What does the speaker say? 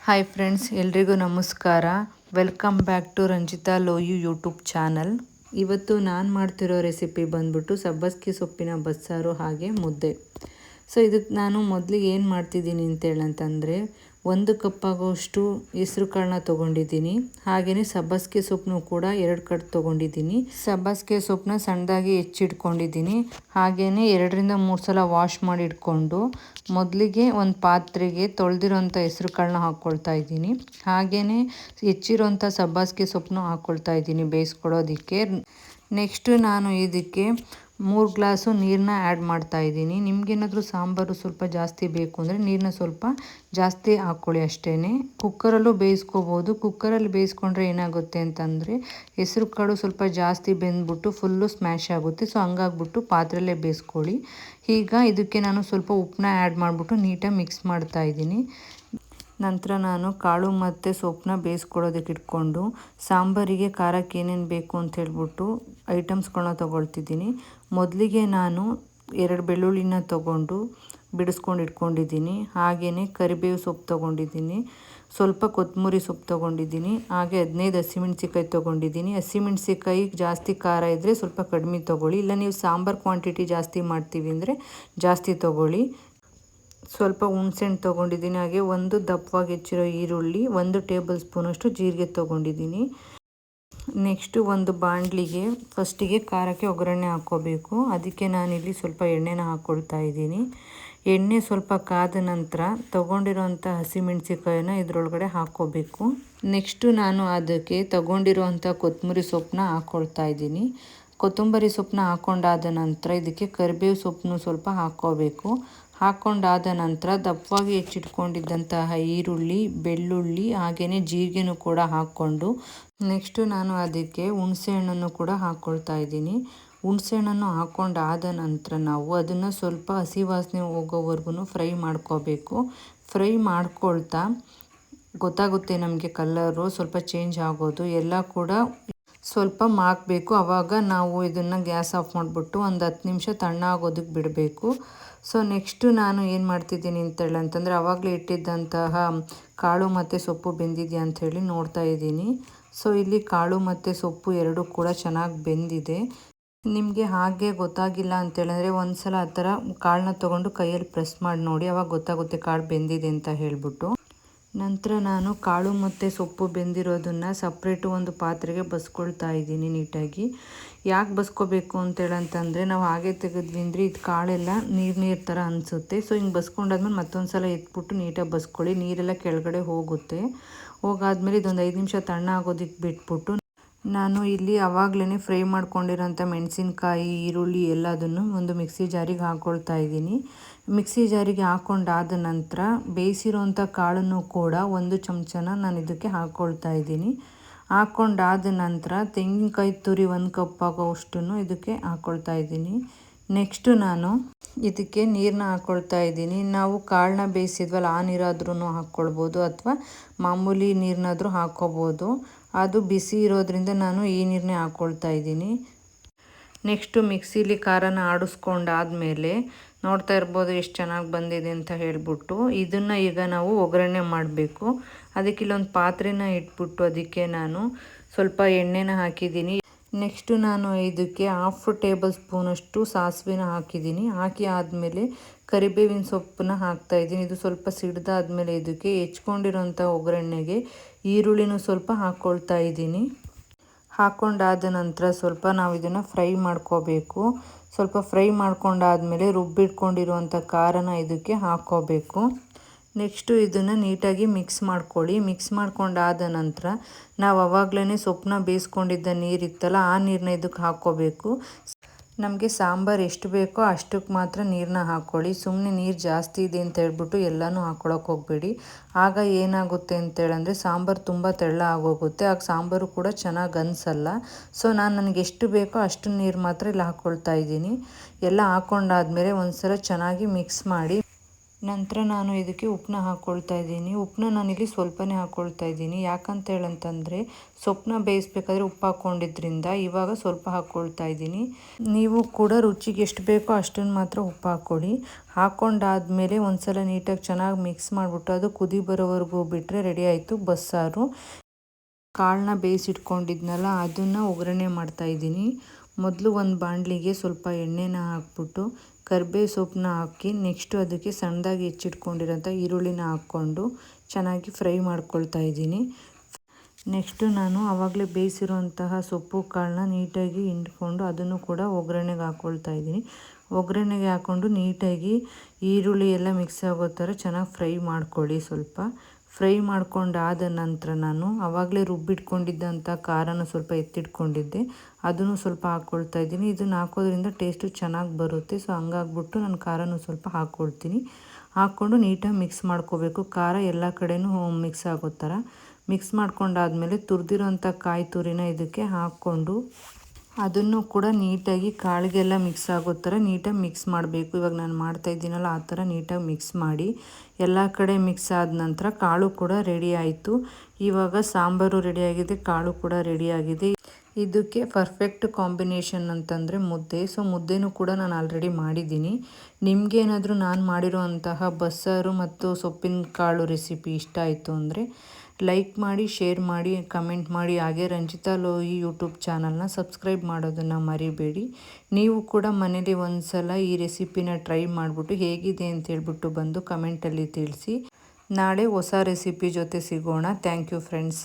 Hi friends, ಎಲ್ರಿಗೂ ನಮಸ್ಕಾರ. Welcome back to Ranjitha ಲೋಯು ಯೂಟ್ಯೂಬ್ ಚಾನಲ್. ಇವತ್ತು ನಾನು ಮಾಡ್ತಿರೋ ರೆಸಿಪಿ ಬಂದ್ಬಿಟ್ಟು ಸಬ್ಬಸಿಗೆ ಸೊಪ್ಪಿನ ಬಸ್ಸಾರು ಹಾಗೆ ಮುದ್ದೆ. ಸೊ ಇದಕ್ಕೆ ನಾನು ಮೊದಲಿಗೆ ಏನು ಮಾಡ್ತಿದ್ದೀನಿ ಅಂತೇಳಂತಂದರೆ 1 ಕಪ್ ಆಗೋಷ್ಟು ಹೆಸ್ರು ಕಾಳನ್ನ ತೊಗೊಂಡಿದ್ದೀನಿ. ಹಾಗೆಯೇ ಸಬ್ಬಸಿಗೆ ಸೊಪ್ಪನ್ನು ಕೂಡ 2 ಕಟ್ ತೊಗೊಂಡಿದ್ದೀನಿ. ಸಬ್ಬಸಿಗೆ ಸೊಪ್ಪನ್ನ ಸಣ್ಣದಾಗಿ ಹೆಚ್ಚಿಟ್ಕೊಂಡಿದ್ದೀನಿ. ಹಾಗೆಯೇ 2ರಿಂದ 3 ಸಲ ವಾಶ್ ಮಾಡಿ ಇಟ್ಕೊಂಡು ಮೊದಲಿಗೆ ಒಂದು ಪಾತ್ರೆಗೆ ತೊಳೆದಿರೋಂಥ ಹೆಸ್ರು ಕಾಳನ್ನ ಹಾಕ್ಕೊಳ್ತಾ ಇದ್ದೀನಿ. ಹಾಗೆಯೇ ಹೆಚ್ಚಿರೋಂಥ ಸಬ್ಬಸಿಗೆ ಸೊಪ್ಪನ್ನು ಹಾಕ್ಕೊಳ್ತಾ ಇದ್ದೀನಿ ಬೇಯಿಸ್ಕೊಳ್ಳೋದಕ್ಕೆ. ನೆಕ್ಸ್ಟು ನಾನು ಇದಕ್ಕೆ 3 ಗ್ಲಾಸು ನೀರನ್ನ ಆ್ಯಡ್ ಮಾಡ್ತಾ ಇದ್ದೀನಿ. ನಿಮಗೇನಾದರೂ ಸಾಂಬಾರು ಸ್ವಲ್ಪ ಜಾಸ್ತಿ ಬೇಕು ಅಂದರೆ ನೀರನ್ನ ಸ್ವಲ್ಪ ಜಾಸ್ತಿ ಹಾಕ್ಕೊಳ್ಳಿ ಅಷ್ಟೇ. ಕುಕ್ಕರಲ್ಲೂ ಬೇಯಿಸ್ಕೋಬೋದು. ಕುಕ್ಕರಲ್ಲಿ ಬೇಯಿಸ್ಕೊಂಡ್ರೆ ಏನಾಗುತ್ತೆ ಅಂತಂದರೆ ಹೆಸ್ರು ಕಾಳು ಸ್ವಲ್ಪ ಜಾಸ್ತಿ ಬೆಂದ್ಬಿಟ್ಟು ಫುಲ್ಲು ಸ್ಮ್ಯಾಶ್ ಆಗುತ್ತೆ. ಸೊ ಹಂಗಾಗ್ಬಿಟ್ಟು ಪಾತ್ರೆಯಲ್ಲೇ ಬೇಯಿಸ್ಕೊಳ್ಳಿ. ಈಗ ಇದಕ್ಕೆ ನಾನು ಸ್ವಲ್ಪ ಉಪ್ಪನ್ನ ಆ್ಯಡ್ ಮಾಡಿಬಿಟ್ಟು ನೀಟಾಗಿ ಮಿಕ್ಸ್ ಮಾಡ್ತಾ ಇದ್ದೀನಿ. ನಂತರ ನಾನು ಕಾಳು ಮತ್ತು ಸೊಪ್ಪನ್ನ ಬೇಯಿಸ್ಕೊಳ್ಳೋದಕ್ಕೆ ಇಟ್ಕೊಂಡು ಸಾಂಬಾರಿಗೆ ಖಾರಕ್ಕೆ ಏನೇನು ಬೇಕು ಅಂತ ಹೇಳ್ಬಿಟ್ಟು ಐಟಮ್ಸ್ಗಳನ್ನ ತೊಗೊಳ್ತಿದ್ದೀನಿ. ಮೊದಲಿಗೆ ನಾನು 2 ಬೆಳ್ಳುಳ್ಳಿನ ತೊಗೊಂಡು ಬಿಡಿಸ್ಕೊಂಡು ಇಟ್ಕೊಂಡಿದ್ದೀನಿ. ಹಾಗೆಯೇ ಕರಿಬೇವು ಸೊಪ್ಪು ತೊಗೊಂಡಿದ್ದೀನಿ, ಸ್ವಲ್ಪ ಕೊತ್ತಂಬರಿ ಸೊಪ್ಪು ತೊಗೊಂಡಿದ್ದೀನಿ, ಹಾಗೆ 15 ಹಸಿಮೆಣ್ಸಿಕಾಯಿ ತೊಗೊಂಡಿದ್ದೀನಿ. ಹಸಿಮೆಣ್ಸಿಕಾಯಿ ಜಾಸ್ತಿ ಖಾರ ಇದ್ದರೆ ಸ್ವಲ್ಪ ಕಡಿಮೆ ತೊಗೊಳ್ಳಿ, ಇಲ್ಲ ನೀವು ಸಾಂಬಾರು ಕ್ವಾಂಟಿಟಿ ಜಾಸ್ತಿ ಮಾಡ್ತೀವಿ ಅಂದರೆ ಜಾಸ್ತಿ ತೊಗೊಳ್ಳಿ. ಸ್ವಲ್ಪ ಹುಣಸೆಹಣ್ಣು ತೊಗೊಂಡಿದ್ದೀನಿ. ಹಾಗೆ ಒಂದು ದಪ್ಪವಾಗಿ ಹೆಚ್ಚಿರೋ ಈರುಳ್ಳಿ, 1 ಟೇಬಲ್ ಸ್ಪೂನಷ್ಟು ಜೀರಿಗೆ ತೊಗೊಂಡಿದ್ದೀನಿ. ನೆಕ್ಸ್ಟು ಒಂದು ಬಾಣಲಿಗೆ ಫಸ್ಟಿಗೆ ಖಾರಕ್ಕೆ ಒಗ್ಗರಣೆ ಹಾಕ್ಕೋಬೇಕು. ಅದಕ್ಕೆ ನಾನಿಲ್ಲಿ ಸ್ವಲ್ಪ ಎಣ್ಣೆನ ಹಾಕ್ಕೊಳ್ತಾ ಇದ್ದೀನಿ. ಎಣ್ಣೆ ಸ್ವಲ್ಪ ಕಾದ ನಂತರ ತೊಗೊಂಡಿರೋಂಥ ಹಸಿಮೆಣ್ಸಿಕಾಯಿನ ಇದರೊಳಗಡೆ ಹಾಕ್ಕೋಬೇಕು. ನೆಕ್ಸ್ಟು ನಾನು ಅದಕ್ಕೆ ತೊಗೊಂಡಿರೋಂಥ ಕೊತ್ತಂಬರಿ ಸೊಪ್ಪನ್ನ ಹಾಕ್ಕೊಳ್ತಾ ಇದ್ದೀನಿ. ಕೊತ್ತಂಬರಿ ಸೊಪ್ಪನ್ನ ಹಾಕ್ಕೊಂಡಾದ ನಂತರ ಇದಕ್ಕೆ ಕರಿಬೇವು ಸೊಪ್ಪನ್ನು ಸ್ವಲ್ಪ ಹಾಕ್ಕೋಬೇಕು. ಹಾಕ್ಕೊಂಡಾದ ನಂತರ ದಪ್ಪವಾಗಿ ಹೆಚ್ಚಿಟ್ಕೊಂಡಿದ್ದಂತಹ ಈರುಳ್ಳಿ, ಬೆಳ್ಳುಳ್ಳಿ ಹಾಗೆಯೇ ಜೀರಿಗೆನೂ ಕೂಡ ಹಾಕ್ಕೊಂಡು ನೆಕ್ಸ್ಟು ನಾನು ಅದಕ್ಕೆ ಹುಣಸೆಹಣ್ಣನ್ನು ಕೂಡ ಹಾಕ್ಕೊಳ್ತಾ ಇದ್ದೀನಿ. ಹುಣಸೆಹಣ್ಣನ್ನು ಹಾಕ್ಕೊಂಡಾದ ನಂತರ ನಾವು ಅದನ್ನು ಸ್ವಲ್ಪ ಹಸಿ ವಾಸನೆ ಹೋಗೋವರೆಗೂ ಫ್ರೈ ಮಾಡ್ಕೋಬೇಕು. ಫ್ರೈ ಮಾಡ್ಕೊಳ್ತಾ ಗೊತ್ತಾಗುತ್ತೆ ನಮಗೆ ಕಲರು ಸ್ವಲ್ಪ ಚೇಂಜ್ ಆಗೋದು ಎಲ್ಲ ಕೂಡ ಸ್ವಲ್ಪ ಮಾಕಬೇಕು. ಆವಾಗ ನಾವು ಇದನ್ನು ಗ್ಯಾಸ್ ಆಫ್ ಮಾಡಿಬಿಟ್ಟು ಒಂದು 10 ನಿಮಿಷ ತಣ್ಣಾಗೋದಕ್ಕೆ ಬಿಡಬೇಕು. ಸೊ ನೆಕ್ಸ್ಟು ನಾನು ಏನು ಮಾಡ್ತಿದ್ದೀನಿ ಅಂತಂದರೆ ಆವಾಗಲೇ ಇಟ್ಟಿದ್ದಂತಹ ಕಾಳು ಮತ್ತು ಸೊಪ್ಪು ಬೆಂದಿದೆಯಾ ಅಂಥೇಳಿ ನೋಡ್ತಾ ಇದ್ದೀನಿ. ಸೊ ಇಲ್ಲಿ ಕಾಳು ಮತ್ತು ಸೊಪ್ಪು ಎರಡೂ ಕೂಡ ಚೆನ್ನಾಗಿ ಬೆಂದಿದೆ. ನಿಮಗೆ ಹಾಗೆ ಗೊತ್ತಾಗಿಲ್ಲ ಅಂತೇಳಿದ್ರೆ ಒಂದು ಸಲ ಆ ಥರ ಕಾಳನ್ನ ತೊಗೊಂಡು ಕೈಯಲ್ಲಿ ಪ್ರೆಸ್ ಮಾಡಿ ನೋಡಿ, ಆವಾಗ ಗೊತ್ತಾಗುತ್ತೆ ಕಾಳು ಬೆಂದಿದೆ ಅಂತ ಹೇಳ್ಬಿಟ್ಟು. ನಂತರ ನಾನು ಕಾಳು ಮತ್ತು ಸೊಪ್ಪು ಬೆಂದಿರೋದನ್ನು ಸಪ್ರೇಟು ಒಂದು ಪಾತ್ರೆಗೆ ಬಸ್ಕೊಳ್ತಾ ಇದ್ದೀನಿ ನೀಟಾಗಿ. ಯಾಕೆ ಬಸ್ಕೋಬೇಕು ಅಂತೇಳಂತಂದರೆ ನಾವು ಹಾಗೆ ತೆಗೆದ್ವಿ ಅಂದರೆ ಇದು ಕಾಳೆಲ್ಲ ನೀರು ಥರ ಅನಿಸುತ್ತೆ. ಸೊ ಹಿಂಗೆ ಬಸ್ಕೊಂಡಾದ್ಮೇಲೆ ಮತ್ತೊಂದು ಸಲ ಎತ್ಬಿಟ್ಟು ನೀಟಾಗಿ ಬಸ್ಕೊಳ್ಳಿ, ನೀರೆಲ್ಲ ಕೆಳಗಡೆ ಹೋಗುತ್ತೆ. ಹೋಗಾದ್ಮೇಲೆ ಇದೊಂದು 5 ನಿಮಿಷ ತಣ್ಣಾಗೋದಕ್ಕೆ ಬಿಟ್ಬಿಟ್ಟು ನಾನು ಇಲ್ಲಿ ಆವಾಗಲೇ ಫ್ರೈ ಮಾಡ್ಕೊಂಡಿರೋಂಥ ಮೆಣಸಿನ್ಕಾಯಿ, ಈರುಳ್ಳಿ ಎಲ್ಲದನ್ನು ಒಂದು ಮಿಕ್ಸಿ ಜಾರಿಗೆ ಹಾಕ್ಕೊಳ್ತಾ ಇದ್ದೀನಿ. ಮಿಕ್ಸಿ ಜಾರಿಗೆ ಹಾಕ್ಕೊಂಡಾದ ನಂತರ ಬೇಯಿಸಿರೋಂಥ ಕಾಳನ್ನು ಕೂಡ 1 ಚಮಚನ ನಾನು ಇದಕ್ಕೆ ಹಾಕ್ಕೊಳ್ತಾ ಇದ್ದೀನಿ. ಹಾಕ್ಕೊಂಡಾದ ನಂತರ ತೆಂಗಿನಕಾಯಿ ತುರಿ 1 ಕಪ್ ಆಗೋವಷ್ಟನ್ನು ಇದಕ್ಕೆ ಹಾಕ್ಕೊಳ್ತಾ ಇದ್ದೀನಿ. ನೆಕ್ಸ್ಟು ನಾನು ಇದಕ್ಕೆ ನೀರನ್ನ ಹಾಕ್ಕೊಳ್ತಾ ಇದ್ದೀನಿ. ನಾವು ಕಾಳನ್ನ ಬೇಯಿಸಿದ್ವಲ್ಲ ಆ ನೀರಾದ್ರೂ ಹಾಕ್ಕೊಳ್ಬೋದು ಅಥವಾ ಮಾಮೂಲಿ ನೀರನ್ನಾದರೂ ಹಾಕ್ಕೋಬೋದು. ಅದು ಬಿಸಿ ಇರೋದ್ರಿಂದ ನಾನು ಈ ನೀರನ್ನೇ ಹಾಕ್ಕೊಳ್ತಾ ಇದ್ದೀನಿ. ನೆಕ್ಸ್ಟು ಮಿಕ್ಸಿಲಿ ಖಾರನ ಆಡಿಸ್ಕೊಂಡಾದ್ಮೇಲೆ ನೋಡ್ತಾ ಇರ್ಬೋದು ಎಷ್ಟು ಚೆನ್ನಾಗಿ ಬಂದಿದೆ ಅಂತ ಹೇಳ್ಬಿಟ್ಟು ಇದನ್ನು ಈಗ ನಾವು ಒಗ್ಗರಣೆ ಮಾಡಬೇಕು. ಅದಕ್ಕೆ ಇಲ್ಲೊಂದು ಪಾತ್ರೆನ ಇಟ್ಬಿಟ್ಟು ಅದಕ್ಕೆ ನಾನು ಸ್ವಲ್ಪ ಎಣ್ಣೆನ ಹಾಕಿದ್ದೀನಿ. ನೆಕ್ಸ್ಟು ನಾನು ಇದಕ್ಕೆ 1/2 ಟೇಬಲ್ ಸ್ಪೂನಷ್ಟು ಸಾಸಿವೆನ ಹಾಕಿದ್ದೀನಿ. ಹಾಕಿ ಆದಮೇಲೆ ಕರಿಬೇವಿನ ಸೊಪ್ಪನ್ನ ಹಾಕ್ತಾಯಿದ್ದೀನಿ. ಇದು ಸ್ವಲ್ಪ ಸಿಡ್ದಾದ್ಮೇಲೆ ಇದಕ್ಕೆ ಹೆಚ್ಕೊಂಡಿರೋಂಥ ಒಗ್ಗರಣೆಗೆ ಈರುಳ್ಳಿನೂ ಸ್ವಲ್ಪ ಹಾಕ್ಕೊಳ್ತಾ ಇದ್ದೀನಿ. ಹಾಕ್ಕೊಂಡಾದ ನಂತರ ಸ್ವಲ್ಪ ನಾವು ಇದನ್ನು ಫ್ರೈ ಮಾಡ್ಕೋಬೇಕು. ಸ್ವಲ್ಪ ಫ್ರೈ ಮಾಡ್ಕೊಂಡಾದ್ಮೇಲೆ ರುಬ್ಬಿಟ್ಕೊಂಡಿರುವಂಥ ಖಾರನ ಇದಕ್ಕೆ ಹಾಕ್ಕೋಬೇಕು. ನೆಕ್ಸ್ಟು ಇದನ್ನು ನೀಟಾಗಿ ಮಿಕ್ಸ್ ಮಾಡ್ಕೊಳ್ಳಿ. ಮಿಕ್ಸ್ ಮಾಡ್ಕೊಂಡಾದ ನಂತರ ನಾವು ಆವಾಗಲೇ ಸೊಪ್ಪನ್ನ ಬೇಯಿಸ್ಕೊಂಡಿದ್ದ ನೀರಿತ್ತಲ್ಲ ಆ ನೀರನ್ನ ಇದಕ್ಕೆ ಹಾಕ್ಕೋಬೇಕು. ನಮಗೆ ಸಾಂಬಾರು ಎಷ್ಟು ಬೇಕೋ ಅಷ್ಟಕ್ಕೆ ಮಾತ್ರ ನೀರನ್ನ ಹಾಕ್ಕೊಳ್ಳಿ. ಸುಮ್ಮನೆ ನೀರು ಜಾಸ್ತಿ ಇದೆ ಅಂತ ಹೇಳ್ಬಿಟ್ಟು ಎಲ್ಲನೂ ಹಾಕ್ಕೊಳಕ್ಕೆ ಹೋಗಬೇಡಿ. ಆಗ ಏನಾಗುತ್ತೆ ಅಂತೇಳಂದರೆ ಸಾಂಬಾರು ತುಂಬ ತೆಳ್ಳ ಆಗೋಗುತ್ತೆ, ಆಗ ಸಾಂಬಾರು ಕೂಡ ಚೆನ್ನಾಗಿ ಅನಿಸಲ್ಲ. ಸೊ ನನಗೆ ಎಷ್ಟು ಬೇಕೋ ಅಷ್ಟು ನೀರು ಮಾತ್ರ ಇಲ್ಲಿ ಹಾಕ್ಕೊಳ್ತಾ ಇದ್ದೀನಿ. ಎಲ್ಲ ಹಾಕ್ಕೊಂಡಾದ್ಮೇಲೆ ಒಂದು ಸಲ ಚೆನ್ನಾಗಿ ಮಿಕ್ಸ್ ಮಾಡಿ ನಂತರ ನಾನು ಇದಕ್ಕೆ ಉಪ್ಪನ್ನ ಹಾಕ್ಕೊಳ್ತಾ ಇದ್ದೀನಿ. ಉಪ್ಪನ್ನ ನಾನಿಲ್ಲಿ ಸ್ವಲ್ಪನೇ ಹಾಕ್ಕೊಳ್ತಾ ಇದ್ದೀನಿ. ಯಾಕಂತ ಹೇಳಂತಂದರೆ ಸೊಪ್ಪನ್ನ ಬೇಯಿಸ್ಬೇಕಾದ್ರೆ ಉಪ್ಪು ಹಾಕ್ಕೊಂಡಿದ್ರಿಂದ ಇವಾಗ ಸ್ವಲ್ಪ ಹಾಕ್ಕೊಳ್ತಾ ಇದ್ದೀನಿ. ನೀವು ಕೂಡ ರುಚಿಗೆ ಎಷ್ಟು ಬೇಕೋ ಅಷ್ಟನ್ನು ಮಾತ್ರ ಉಪ್ಪು ಹಾಕ್ಕೊಡಿ. ಹಾಕ್ಕೊಂಡಾದ್ಮೇಲೆ ಒಂದ್ಸಲ ನೀಟಾಗಿ ಚೆನ್ನಾಗಿ ಮಿಕ್ಸ್ ಮಾಡಿಬಿಟ್ಟು ಅದು ಕುದಿ ಬರೋವರೆಗೂ ಬಿಟ್ಟರೆ ರೆಡಿ ಆಯಿತು ಬಸ್ಸಾರು. ಕಾಳನ್ನ ಬೇಯಿಸಿಟ್ಕೊಂಡಿದ್ನಲ್ಲ ಅದನ್ನು ಒಗ್ಗರಣೆ ಮಾಡ್ತಾಯಿದ್ದೀನಿ. ಮೊದಲು ಒಂದು ಬಾಣಲಿಗೆ ಸ್ವಲ್ಪ ಎಣ್ಣೆನ ಹಾಕ್ಬಿಟ್ಟು ಕರಿಬೇವು ಸೊಪ್ಪನ್ನ ಹಾಕಿ ನೆಕ್ಸ್ಟು ಅದಕ್ಕೆ ಸಣ್ಣದಾಗಿ ಹೆಚ್ಚಿಟ್ಕೊಂಡಿರೋಂಥ ಈರುಳ್ಳಿನ ಹಾಕ್ಕೊಂಡು ಚೆನ್ನಾಗಿ ಫ್ರೈ ಮಾಡ್ಕೊಳ್ತಾ ಇದ್ದೀನಿ. ನೆಕ್ಸ್ಟು ನಾನು ಆವಾಗಲೇ ಬೇಯಿಸಿರುವಂತಹ ಸೊಪ್ಪು ಕಾಳನ್ನ ನೀಟಾಗಿ ಹಿಂಡ್ಕೊಂಡು ಅದನ್ನು ಕೂಡ ಒಗ್ಗರಣೆಗೆ ಹಾಕ್ಕೊಳ್ತಾ ಇದ್ದೀನಿ. ಒಗ್ಗರಣೆಗೆ ಹಾಕ್ಕೊಂಡು ನೀಟಾಗಿ ಈರುಳ್ಳಿ ಎಲ್ಲ ಮಿಕ್ಸ್ ಆಗೋ ಥರ ಚೆನ್ನಾಗಿ ಫ್ರೈ ಮಾಡ್ಕೊಳ್ಳಿ. ಸ್ವಲ್ಪ ಫ್ರೈ ಮಾಡ್ಕೊಂಡಾದ ನಂತರ ನಾನು ಆವಾಗಲೇ ರುಬ್ಬಿಟ್ಕೊಂಡಿದ್ದಂಥ ಖಾರನ ಸ್ವಲ್ಪ ಎತ್ತಿಟ್ಕೊಂಡಿದ್ದೆ, ಅದನ್ನು ಸ್ವಲ್ಪ ಹಾಕ್ಕೊಳ್ತಾ ಇದ್ದೀನಿ. ಇದನ್ನು ಹಾಕೋದ್ರಿಂದ ಟೇಸ್ಟು ಚೆನ್ನಾಗಿ ಬರುತ್ತೆ. ಸೊ ಹಂಗಾಗ್ಬಿಟ್ಟು ನಾನು ಖಾರನೂ ಸ್ವಲ್ಪ ಹಾಕ್ಕೊಳ್ತೀನಿ. ಹಾಕ್ಕೊಂಡು ನೀಟಾಗಿ ಮಿಕ್ಸ್ ಮಾಡ್ಕೋಬೇಕು. ಖಾರ ಎಲ್ಲ ಕಡೆಯೂ ಮಿಕ್ಸ್ ಆಗೋ ಥರ ಮಿಕ್ಸ್ ಮಾಡ್ಕೊಂಡಾದ್ಮೇಲೆ ತುರಿದಿರೋಂಥ ಕಾಯಿ ತುರಿನ ಇದಕ್ಕೆ ಹಾಕ್ಕೊಂಡು ಅದನ್ನು ಕೂಡ ನೀಟಾಗಿ ಕಾಳಿಗೆಲ್ಲ ಮಿಕ್ಸ್ ಆಗೋ ಥರ ನೀಟಾಗಿ ಮಿಕ್ಸ್ ಮಾಡಬೇಕು. ಇವಾಗ ನಾನು ಮಾಡ್ತಾಯಿದ್ದೀನಲ್ಲ ಆ ಥರ ನೀಟಾಗಿ ಮಿಕ್ಸ್ ಮಾಡಿ ಎಲ್ಲ ಕಡೆ ಮಿಕ್ಸ್ ಆದ ನಂತರ ಕಾಳು ಕೂಡ ರೆಡಿ ಆಯಿತು. ಇವಾಗ ಸಾಂಬಾರು ರೆಡಿಯಾಗಿದೆ, ಕಾಳು ಕೂಡ ರೆಡಿಯಾಗಿದೆ. ಇದಕ್ಕೆ ಪರ್ಫೆಕ್ಟ್ ಕಾಂಬಿನೇಷನ್ ಅಂತಂದರೆ ಮುದ್ದೆ. ಸೊ ಮುದ್ದೆನೂ ಕೂಡ ನಾನು ಆಲ್ರೆಡಿ ಮಾಡಿದ್ದೀನಿ. ನಿಮಗೇನಾದರೂ ನಾನು ಮಾಡಿರೋ ಅಂತಹ ಬಸ್ಸಾರು ಮತ್ತು ಸೊಪ್ಪಿನ ಕಾಳು ರೆಸಿಪಿ ಇಷ್ಟ ಆಯಿತು ಅಂದರೆ ಲೈಕ್ ಮಾಡಿ, ಶೇರ್ ಮಾಡಿ, ಕಮೆಂಟ್ ಮಾಡಿ. ಹಾಗೆ ರಂಜಿತಾ ಲೋಯಿ ಯೂಟ್ಯೂಬ್ ಚಾನಲ್ನ ಸಬ್ಸ್ಕ್ರೈಬ್ ಮಾಡೋದನ್ನು ಮರಿಬೇಡಿ. ನೀವು ಕೂಡ ಮನೇಲಿ ಒಂದು ಸಲ ಈ ರೆಸಿಪಿನ ಟ್ರೈ ಮಾಡಿಬಿಟ್ಟು ಹೇಗಿದೆ ಅಂತ ಹೇಳ್ಬಿಟ್ಟು ಬಂದು ಕಮೆಂಟಲ್ಲಿ ತಿಳಿಸಿ. ನಾಳೆ ಹೊಸ ರೆಸಿಪಿ ಜೊತೆ ಸಿಗೋಣ. Thank you friends.